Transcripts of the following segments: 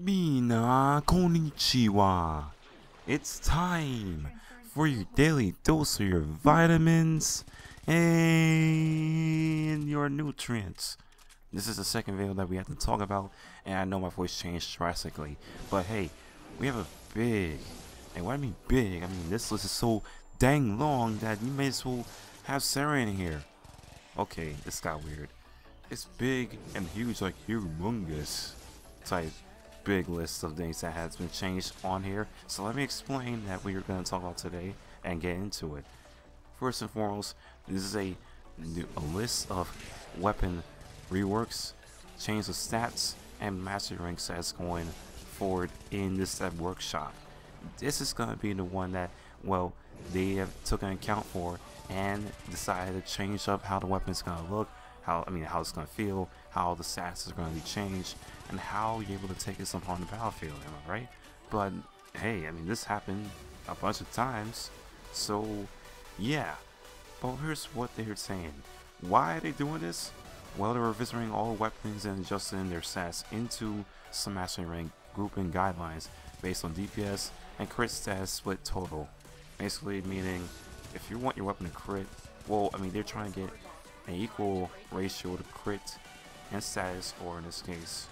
Mina konnichiwa. It's time for your daily dose of your vitamins and your nutrients. This is the second video that we have to talk about, and I know my voice changed drastically, but hey, we have a big, and what I mean big, I mean this list is so dang long that you may as well have Sarah in here. Okay, this got weird. It's big and huge, like humongous type big list of things that has been changed on here. So let me explain that we are going to talk about today and get into it. First and foremost, this is a list of weapon reworks, change of stats, and mastery ranks that's going forward in this workshop. This is going to be the one that, well, they have taken account for and decided to change up how the weapon's going to look, how it's going to feel, how the stats are going to be changed, and how you're able to take this upon the battlefield, am I right? But hey, I mean, this happened a bunch of times, so yeah. But here's what they're saying. Why are they doing this? Well, they're revisiting all weapons and adjusting their stats into some mastery rank grouping guidelines based on DPS and crit stats split total. Basically meaning, if you want your weapon to crit, well, I mean, they're trying to get an equal ratio to crit and status, or in this case,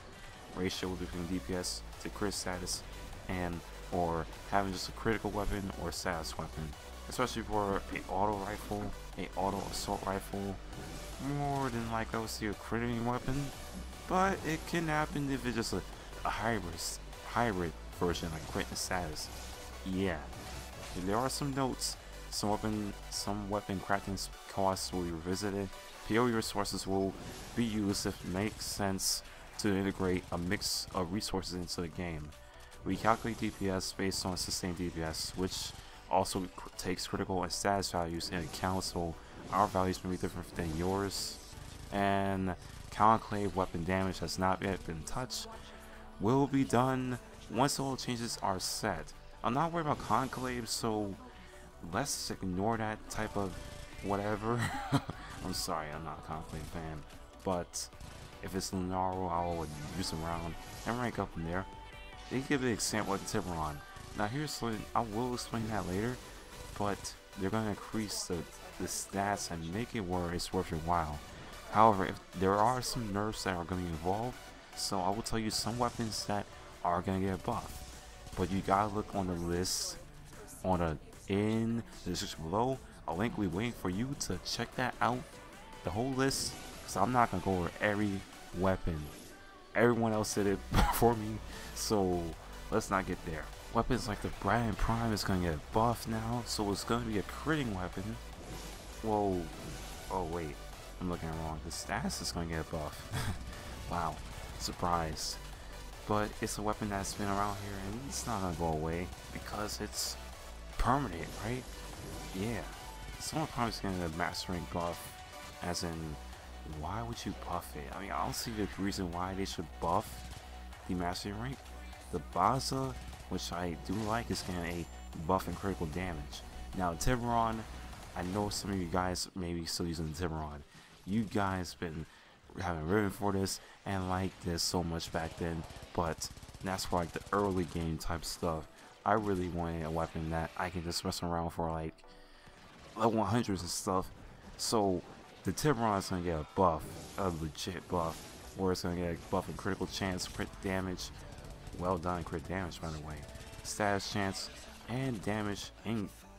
ratio between DPS to crit status, and or having just a critical weapon or status weapon, especially for a auto rifle, a auto assault rifle. More than likely, I would see a critting weapon, but it can happen if it's just a hybrid version, like crit and status. Yeah, there are some notes. Some weapon crafting costs will be revisited. PoE resources will be used if it makes sense to integrate a mix of resources into the game. We calculate DPS based on sustained DPS, which also takes critical and status values into account, so our values may be different than yours. And conclave weapon damage has not yet been touched, will be done once all changes are set. I'm not worried about conclave, so let's ignore that type of whatever. I'm sorry, I'm not a Conclave fan, but if it's Lunaro, I'll use them around and rank up in there. They give an example with Tiburon. Now I will explain that later, but they're going to increase the stats and make it where it's worth your while. However, if there are some nerfs that are going to be involved, so I will tell you some weapons that are going to get buffed, but you gotta look on the list in the description below. A link will be waiting for you to check that out, the whole list, because I'm not going to go over every weapon. Everyone else did it before me, so let's not get there. Weapons like the Brian Prime is going to get buffed now, so it's going to be a critting weapon. Whoa, oh wait, I'm looking wrong. The status is going to get buffed. Wow, surprise. But it's a weapon that's been around here and it's not going to go away because it's permanent, right? Yeah. Someone probably is getting a mastering buff, as in, why would you buff it? I mean, I don't see the reason why they should buff the mastery rank. The Baza, which I do like, is getting a buff and critical damage. Now, Tiburon, I know some of you guys may be still using the Tiburon. You guys been having ribbon for this and like this so much back then, but that's for like the early game type stuff. I really wanted a weapon that I can just mess around for like level 100s and stuff. So the Tiburon is going to get a buff, a legit buff, where it's going to get a buff in critical chance, crit damage, well done crit damage by the way, status chance, and damage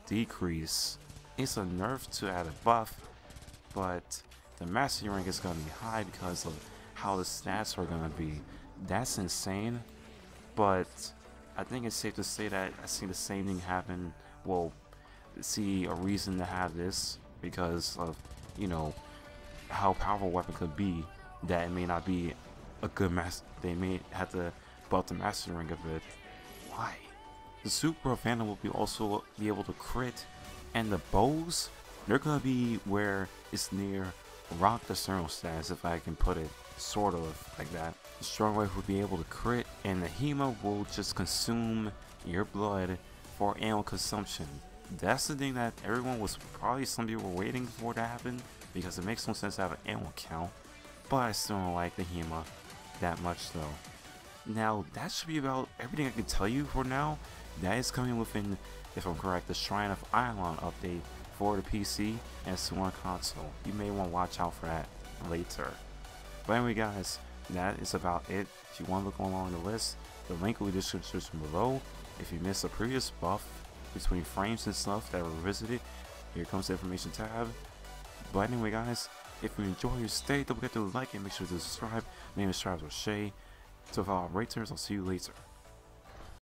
decrease. It's a nerf to add a buff, but the mastery rank is going to be high because of how the stats are going to be. That's insane, but I think it's safe to say that I see the same thing happen. Well, see a reason to have this because of, you know, how powerful a weapon could be, that it may not be a good they may have to buff the master rank a bit. Why? The Super Phantom will also be able to crit, and the bows, they're gonna be where it's near Rock the Thermal status, if I can put it sort of like that. The Strong Wave will be able to crit, and the Hema will just consume your blood for ammo consumption. That's the thing that everyone was probably, some people were waiting for to happen, because it makes no sense to have an ammo count, but I still don't like the Hema that much though. Now, that should be about everything I can tell you for now. That is coming within, if I'm correct, the Shrine of Ion update for the PC and soon on console. You may want to watch out for that later. But anyway guys, that is about it. If you want to look along the list, the link will be in the description below. If you missed a previous buff between frames and stuff that were visited, here comes the information tab. But anyway guys, if you enjoy your stay, don't forget to like and make sure to subscribe. My name is Travis O'Shea. So for all raters, I'll see you later.